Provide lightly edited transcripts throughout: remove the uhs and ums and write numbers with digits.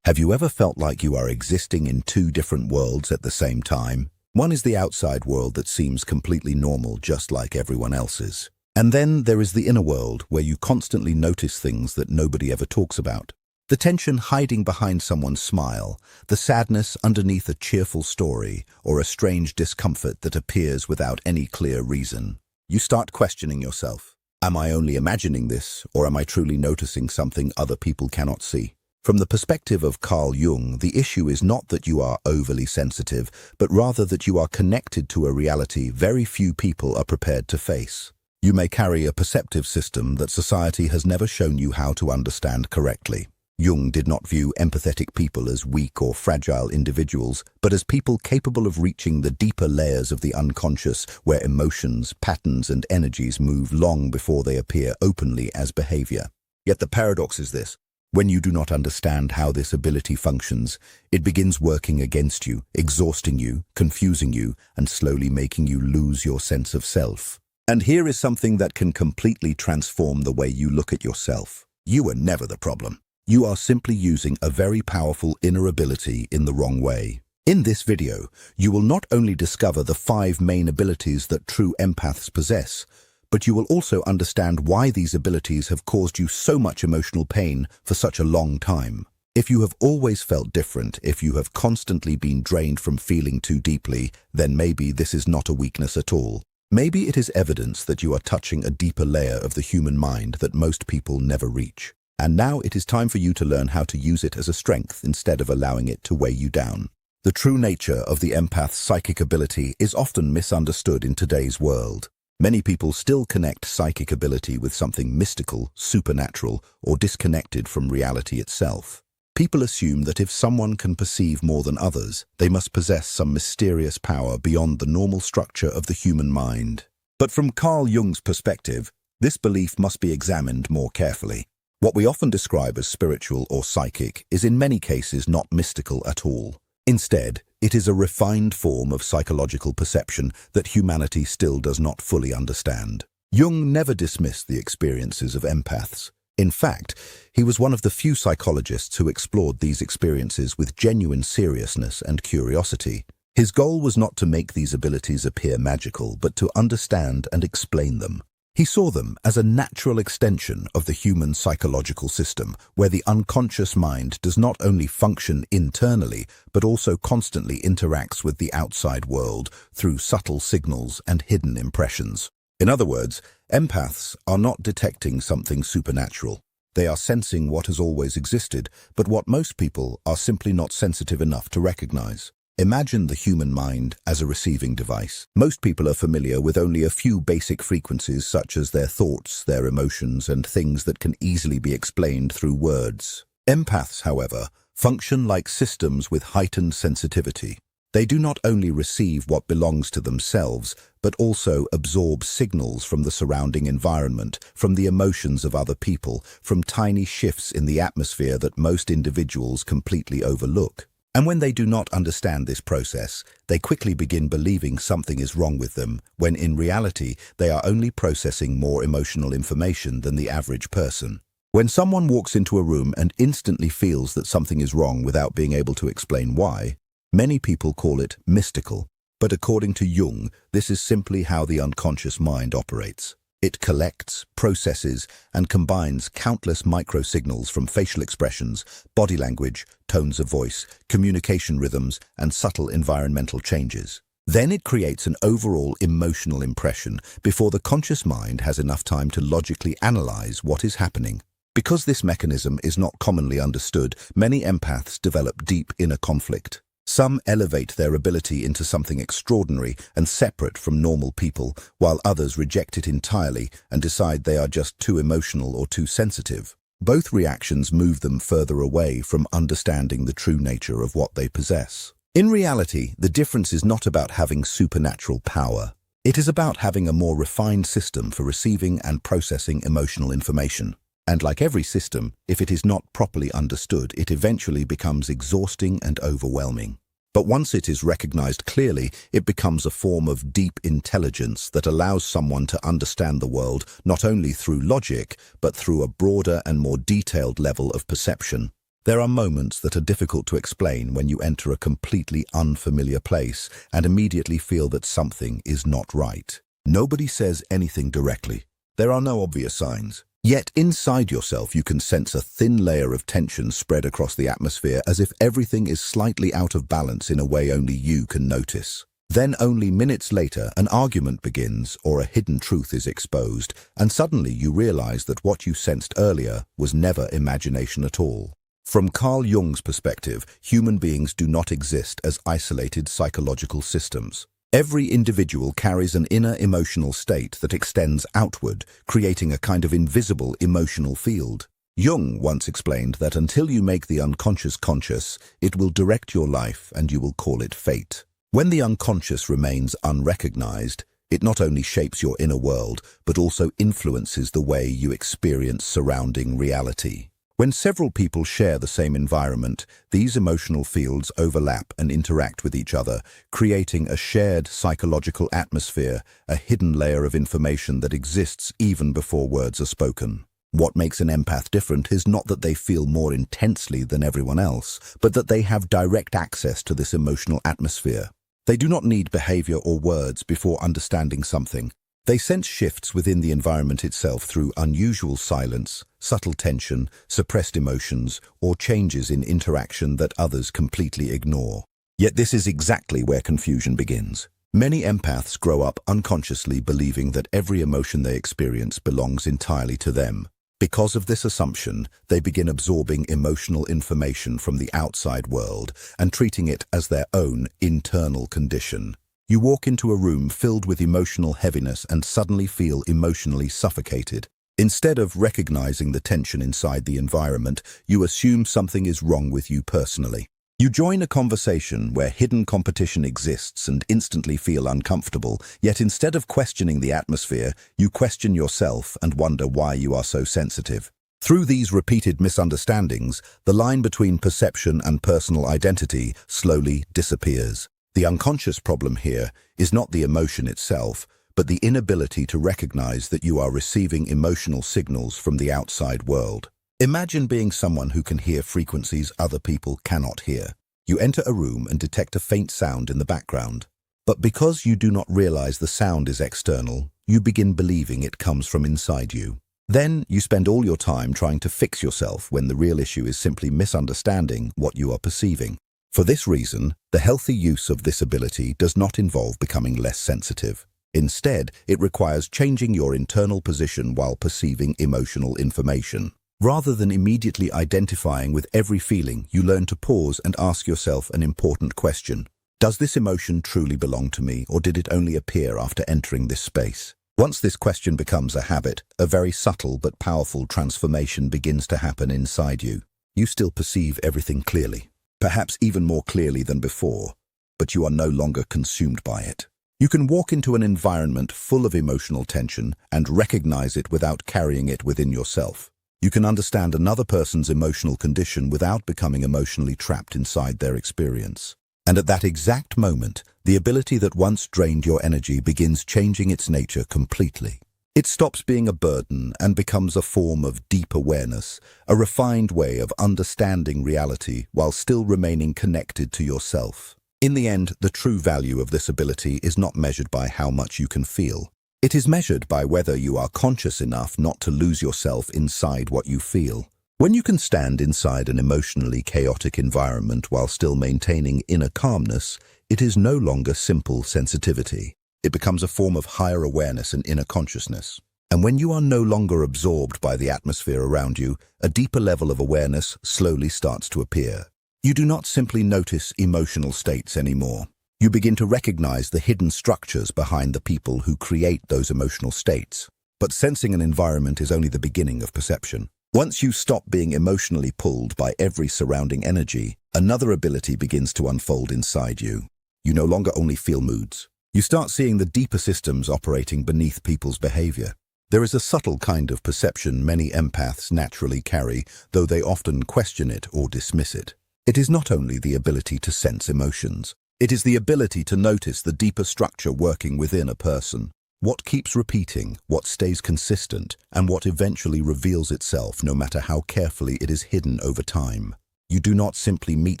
Have you ever felt like you are existing in two different worlds at the same time? One is the outside world that seems completely normal, just like everyone else's. And then there is the inner world, where you constantly notice things that nobody ever talks about. The tension hiding behind someone's smile, the sadness underneath a cheerful story, or a strange discomfort that appears without any clear reason. You start questioning yourself. Am I only imagining this, or am I truly noticing something other people cannot see? From the perspective of Carl Jung, the issue is not that you are overly sensitive, but rather that you are connected to a reality very few people are prepared to face. You may carry a perceptive system that society has never shown you how to understand correctly. Jung did not view empathetic people as weak or fragile individuals, but as people capable of reaching the deeper layers of the unconscious, where emotions, patterns, and energies move long before they appear openly as behavior. Yet the paradox is this. When you do not understand how this ability functions, it begins working against you, exhausting you, confusing you, and slowly making you lose your sense of self. And here is something that can completely transform the way you look at yourself. You are never the problem. You are simply using a very powerful inner ability in the wrong way. In this video, you will not only discover the 5 main abilities that true empaths possess, but you will also understand why these abilities have caused you so much emotional pain for such a long time. If you have always felt different, if you have constantly been drained from feeling too deeply, then maybe this is not a weakness at all. Maybe it is evidence that you are touching a deeper layer of the human mind that most people never reach. And now it is time for you to learn how to use it as a strength instead of allowing it to weigh you down. The true nature of the empath's psychic ability is often misunderstood in today's world. Many people still connect psychic ability with something mystical, supernatural, or disconnected from reality itself. People assume that if someone can perceive more than others, they must possess some mysterious power beyond the normal structure of the human mind. But from Carl Jung's perspective, this belief must be examined more carefully. What we often describe as spiritual or psychic is in many cases not mystical at all. Instead, it is a refined form of psychological perception that humanity still does not fully understand. Jung never dismissed the experiences of empaths. In fact, he was one of the few psychologists who explored these experiences with genuine seriousness and curiosity. His goal was not to make these abilities appear magical, but to understand and explain them. He saw them as a natural extension of the human psychological system, where the unconscious mind does not only function internally, but also constantly interacts with the outside world through subtle signals and hidden impressions. In other words, empaths are not detecting something supernatural. They are sensing what has always existed, but what most people are simply not sensitive enough to recognize. Imagine the human mind as a receiving device. Most people are familiar with only a few basic frequencies such as their thoughts, their emotions, and things that can easily be explained through words. Empaths, however, function like systems with heightened sensitivity. They do not only receive what belongs to themselves, but also absorb signals from the surrounding environment, from the emotions of other people, from tiny shifts in the atmosphere that most individuals completely overlook. And when they do not understand this process, they quickly begin believing something is wrong with them, when in reality they are only processing more emotional information than the average person. When someone walks into a room and instantly feels that something is wrong without being able to explain why, many people call it mystical. But according to Jung, this is simply how the unconscious mind operates. It collects, processes, and combines countless microsignals from facial expressions, body language, tones of voice, communication rhythms, and subtle environmental changes. Then it creates an overall emotional impression before the conscious mind has enough time to logically analyze what is happening. Because this mechanism is not commonly understood, many empaths develop deep inner conflict. Some elevate their ability into something extraordinary and separate from normal people, while others reject it entirely and decide they are just too emotional or too sensitive. Both reactions move them further away from understanding the true nature of what they possess. In reality, the difference is not about having supernatural power. It is about having a more refined system for receiving and processing emotional information. And like every system, if it is not properly understood, it eventually becomes exhausting and overwhelming. But once it is recognized clearly, it becomes a form of deep intelligence that allows someone to understand the world not only through logic, but through a broader and more detailed level of perception. There are moments that are difficult to explain when you enter a completely unfamiliar place and immediately feel that something is not right. Nobody says anything directly. There are no obvious signs. Yet inside yourself you can sense a thin layer of tension spread across the atmosphere, as if everything is slightly out of balance in a way only you can notice. Then only minutes later, an argument begins or a hidden truth is exposed, and suddenly you realize that what you sensed earlier was never imagination at all. From Carl Jung's perspective, human beings do not exist as isolated psychological systems. Every individual carries an inner emotional state that extends outward, creating a kind of invisible emotional field. Jung once explained that until you make the unconscious conscious, it will direct your life and you will call it fate. When the unconscious remains unrecognized, it not only shapes your inner world, but also influences the way you experience surrounding reality. When several people share the same environment, these emotional fields overlap and interact with each other, creating a shared psychological atmosphere, a hidden layer of information that exists even before words are spoken. What makes an empath different is not that they feel more intensely than everyone else, but that they have direct access to this emotional atmosphere. They do not need behavior or words before understanding something. They sense shifts within the environment itself through unusual silence, subtle tension, suppressed emotions, or changes in interaction that others completely ignore. Yet this is exactly where confusion begins. Many empaths grow up unconsciously believing that every emotion they experience belongs entirely to them. Because of this assumption, they begin absorbing emotional information from the outside world and treating it as their own internal condition. You walk into a room filled with emotional heaviness and suddenly feel emotionally suffocated. Instead of recognizing the tension inside the environment, you assume something is wrong with you personally. You join a conversation where hidden competition exists and instantly feel uncomfortable, yet instead of questioning the atmosphere, you question yourself and wonder why you are so sensitive. Through these repeated misunderstandings, the line between perception and personal identity slowly disappears. The unconscious problem here is not the emotion itself, but the inability to recognize that you are receiving emotional signals from the outside world. Imagine being someone who can hear frequencies other people cannot hear. You enter a room and detect a faint sound in the background. But because you do not realize the sound is external, you begin believing it comes from inside you. Then you spend all your time trying to fix yourself when the real issue is simply misunderstanding what you are perceiving. For this reason, the healthy use of this ability does not involve becoming less sensitive. Instead, it requires changing your internal position while perceiving emotional information. Rather than immediately identifying with every feeling, you learn to pause and ask yourself an important question. Does this emotion truly belong to me, or did it only appear after entering this space? Once this question becomes a habit, a very subtle but powerful transformation begins to happen inside you. You still perceive everything clearly, perhaps even more clearly than before, but you are no longer consumed by it. You can walk into an environment full of emotional tension and recognize it without carrying it within yourself. You can understand another person's emotional condition without becoming emotionally trapped inside their experience. And at that exact moment, the ability that once drained your energy begins changing its nature completely. It stops being a burden and becomes a form of deep awareness, a refined way of understanding reality while still remaining connected to yourself. In the end, the true value of this ability is not measured by how much you can feel. It is measured by whether you are conscious enough not to lose yourself inside what you feel. When you can stand inside an emotionally chaotic environment while still maintaining inner calmness, it is no longer simple sensitivity. It becomes a form of higher awareness and inner consciousness. And when you are no longer absorbed by the atmosphere around you, a deeper level of awareness slowly starts to appear. You do not simply notice emotional states anymore. You begin to recognize the hidden structures behind the people who create those emotional states. But sensing an environment is only the beginning of perception. Once you stop being emotionally pulled by every surrounding energy, another ability begins to unfold inside you. You no longer only feel moods. You start seeing the deeper systems operating beneath people's behavior. There is a subtle kind of perception many empaths naturally carry, though they often question it or dismiss it. It is not only the ability to sense emotions. It is the ability to notice the deeper structure working within a person. What keeps repeating, what stays consistent, and what eventually reveals itself no matter how carefully it is hidden over time. You do not simply meet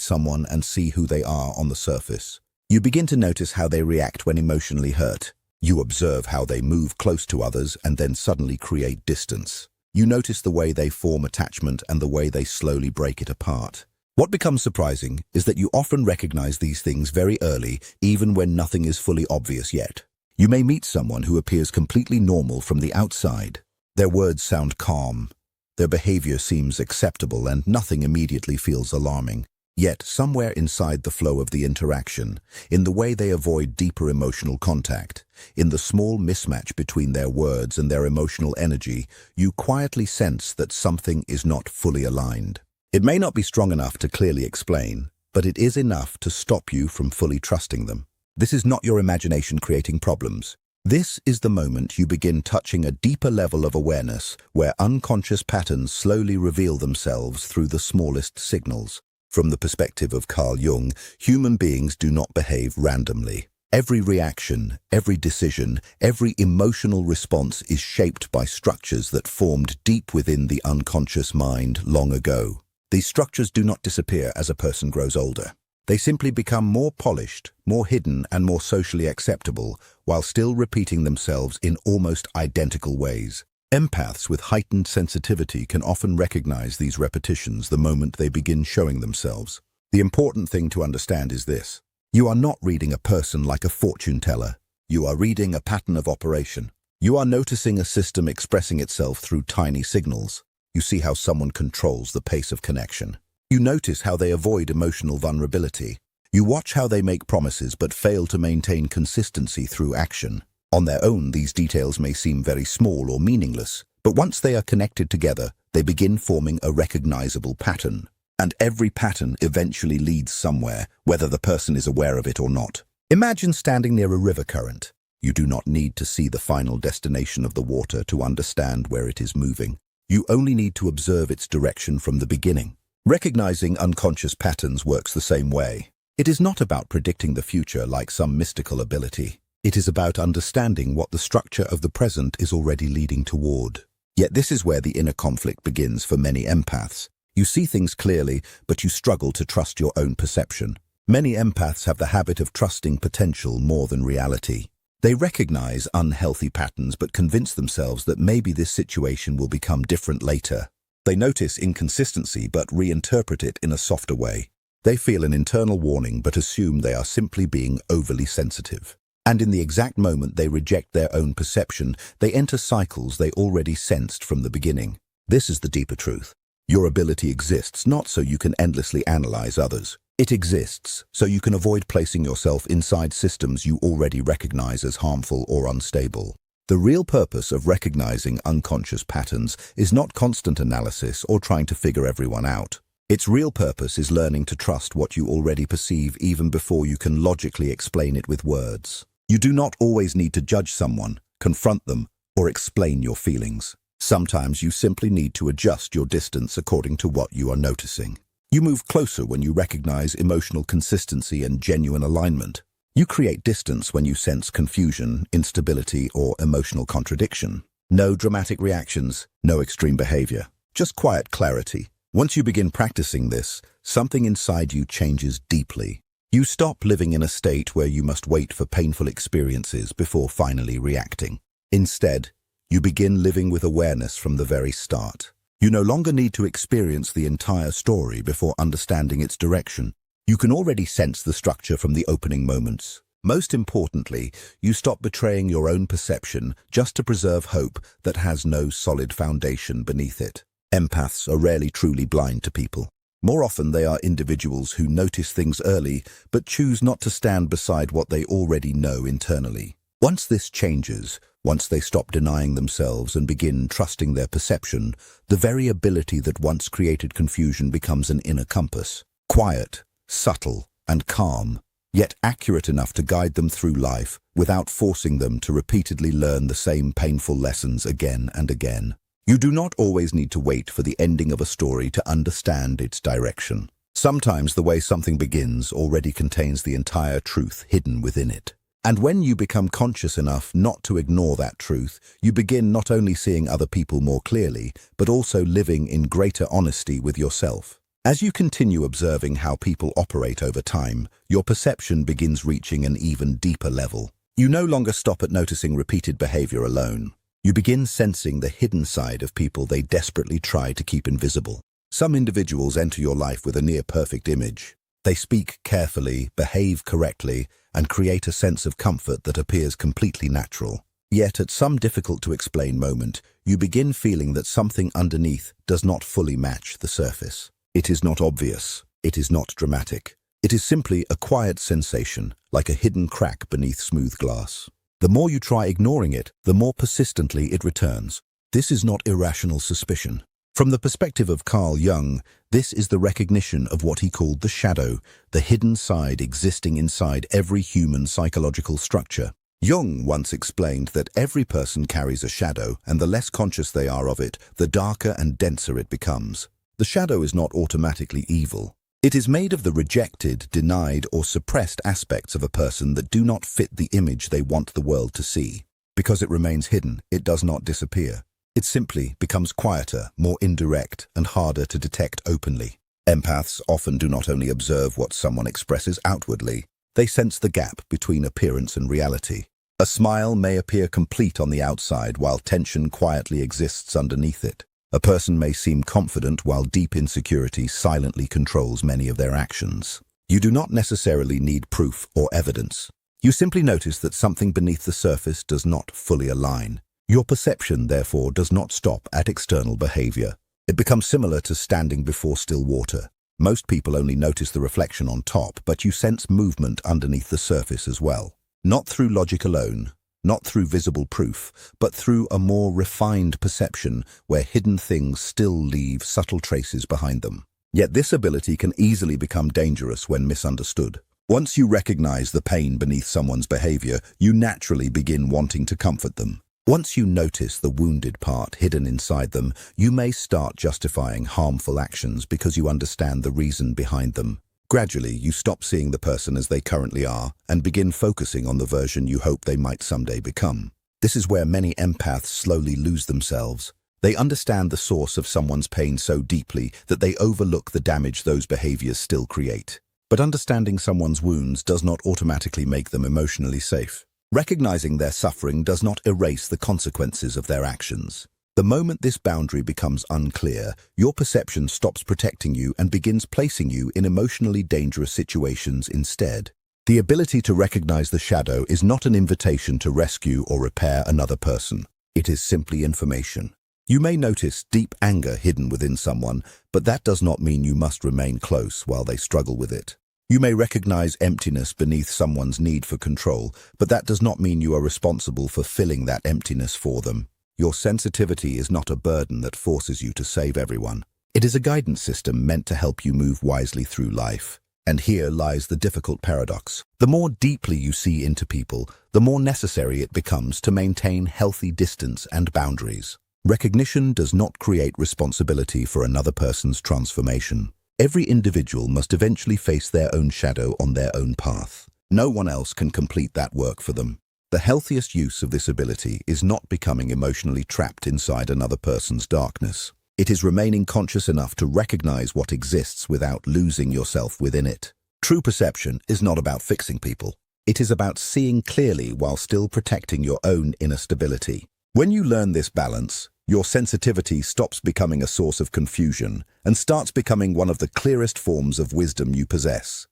someone and see who they are on the surface. You begin to notice how they react when emotionally hurt. You observe how they move close to others and then suddenly create distance. You notice the way they form attachment and the way they slowly break it apart. What becomes surprising is that you often recognize these things very early, even when nothing is fully obvious yet. You may meet someone who appears completely normal from the outside. Their words sound calm. Their behavior seems acceptable and nothing immediately feels alarming. Yet, somewhere inside the flow of the interaction, in the way they avoid deeper emotional contact, in the small mismatch between their words and their emotional energy, you quietly sense that something is not fully aligned. It may not be strong enough to clearly explain, but it is enough to stop you from fully trusting them. This is not your imagination creating problems. This is the moment you begin touching a deeper level of awareness where unconscious patterns slowly reveal themselves through the smallest signals. From the perspective of Carl Jung, human beings do not behave randomly. Every reaction, every decision, every emotional response is shaped by structures that formed deep within the unconscious mind long ago. These structures do not disappear as a person grows older. They simply become more polished, more hidden, and more socially acceptable, while still repeating themselves in almost identical ways. Empaths with heightened sensitivity can often recognize these repetitions the moment they begin showing themselves. The important thing to understand is this. You are not reading a person like a fortune teller. You are reading a pattern of operation. You are noticing a system expressing itself through tiny signals. You see how someone controls the pace of connection. You notice how they avoid emotional vulnerability. You watch how they make promises but fail to maintain consistency through action. On their own, these details may seem very small or meaningless, but once they are connected together, they begin forming a recognizable pattern. And every pattern eventually leads somewhere, whether the person is aware of it or not. Imagine standing near a river current. You do not need to see the final destination of the water to understand where it is moving. You only need to observe its direction from the beginning. Recognizing unconscious patterns works the same way. It is not about predicting the future like some mystical ability. It is about understanding what the structure of the present is already leading toward. Yet this is where the inner conflict begins for many empaths. You see things clearly, but you struggle to trust your own perception. Many empaths have the habit of trusting potential more than reality. They recognize unhealthy patterns but convince themselves that maybe this situation will become different later. They notice inconsistency but reinterpret it in a softer way. They feel an internal warning but assume they are simply being overly sensitive. And in the exact moment they reject their own perception, they enter cycles they already sensed from the beginning. This is the deeper truth. Your ability exists not so you can endlessly analyze others. It exists so you can avoid placing yourself inside systems you already recognize as harmful or unstable. The real purpose of recognizing unconscious patterns is not constant analysis or trying to figure everyone out. Its real purpose is learning to trust what you already perceive even before you can logically explain it with words. You do not always need to judge someone, confront them, or explain your feelings. Sometimes you simply need to adjust your distance according to what you are noticing. You move closer when you recognize emotional consistency and genuine alignment. You create distance when you sense confusion, instability, or emotional contradiction. No dramatic reactions, no extreme behavior, just quiet clarity. Once you begin practicing this, something inside you changes deeply. You stop living in a state where you must wait for painful experiences before finally reacting. Instead, you begin living with awareness from the very start. You no longer need to experience the entire story before understanding its direction. You can already sense the structure from the opening moments. Most importantly, you stop betraying your own perception just to preserve hope that has no solid foundation beneath it. Empaths are rarely truly blind to people. More often they are individuals who notice things early but choose not to stand beside what they already know internally. Once this changes, once they stop denying themselves and begin trusting their perception, the very ability that once created confusion becomes an inner compass. Quiet, subtle, and calm, yet accurate enough to guide them through life without forcing them to repeatedly learn the same painful lessons again and again. You do not always need to wait for the ending of a story to understand its direction. Sometimes the way something begins already contains the entire truth hidden within it. And when you become conscious enough not to ignore that truth, you begin not only seeing other people more clearly, but also living in greater honesty with yourself. As you continue observing how people operate over time, your perception begins reaching an even deeper level. You no longer stop at noticing repeated behavior alone. You begin sensing the hidden side of people they desperately try to keep invisible. Some individuals enter your life with a near-perfect image. They speak carefully, behave correctly, and create a sense of comfort that appears completely natural. Yet, at some difficult-to-explain moment, you begin feeling that something underneath does not fully match the surface. It is not obvious. It is not dramatic. It is simply a quiet sensation, like a hidden crack beneath smooth glass. The more you try ignoring it, the more persistently it returns. This is not irrational suspicion. From the perspective of Carl Jung, this is the recognition of what he called the shadow, the hidden side existing inside every human psychological structure. Jung once explained that every person carries a shadow, and the less conscious they are of it, the darker and denser it becomes. The shadow is not automatically evil. It is made of the rejected, denied, or suppressed aspects of a person that do not fit the image they want the world to see. Because it remains hidden, it does not disappear. It simply becomes quieter, more indirect, and harder to detect openly. Empaths often do not only observe what someone expresses outwardly, they sense the gap between appearance and reality. A smile may appear complete on the outside while tension quietly exists underneath it. A person may seem confident while deep insecurity silently controls many of their actions. You do not necessarily need proof or evidence. You simply notice that something beneath the surface does not fully align. Your perception, therefore, does not stop at external behavior. It becomes similar to standing before still water. Most people only notice the reflection on top, but you sense movement underneath the surface as well. Not through logic alone, not through visible proof, but through a more refined perception where hidden things still leave subtle traces behind them. Yet this ability can easily become dangerous when misunderstood. Once you recognize the pain beneath someone's behavior, you naturally begin wanting to comfort them. Once you notice the wounded part hidden inside them, you may start justifying harmful actions because you understand the reason behind them. Gradually, you stop seeing the person as they currently are and begin focusing on the version you hope they might someday become. This is where many empaths slowly lose themselves. They understand the source of someone's pain so deeply that they overlook the damage those behaviors still create. But understanding someone's wounds does not automatically make them emotionally safe. Recognizing their suffering does not erase the consequences of their actions. The moment this boundary becomes unclear, your perception stops protecting you and begins placing you in emotionally dangerous situations instead. The ability to recognize the shadow is not an invitation to rescue or repair another person. It is simply information. You may notice deep anger hidden within someone, but that does not mean you must remain close while they struggle with it. You may recognize emptiness beneath someone's need for control, but that does not mean you are responsible for filling that emptiness for them. Your sensitivity is not a burden that forces you to save everyone. It is a guidance system meant to help you move wisely through life. And here lies the difficult paradox. The more deeply you see into people, the more necessary it becomes to maintain healthy distance and boundaries. Recognition does not create responsibility for another person's transformation. Every individual must eventually face their own shadow on their own path. No one else can complete that work for them. The healthiest use of this ability is not becoming emotionally trapped inside another person's darkness. It is remaining conscious enough to recognize what exists without losing yourself within it. True perception is not about fixing people. It is about seeing clearly while still protecting your own inner stability. When you learn this balance, your sensitivity stops becoming a source of confusion and starts becoming one of the clearest forms of wisdom you possess.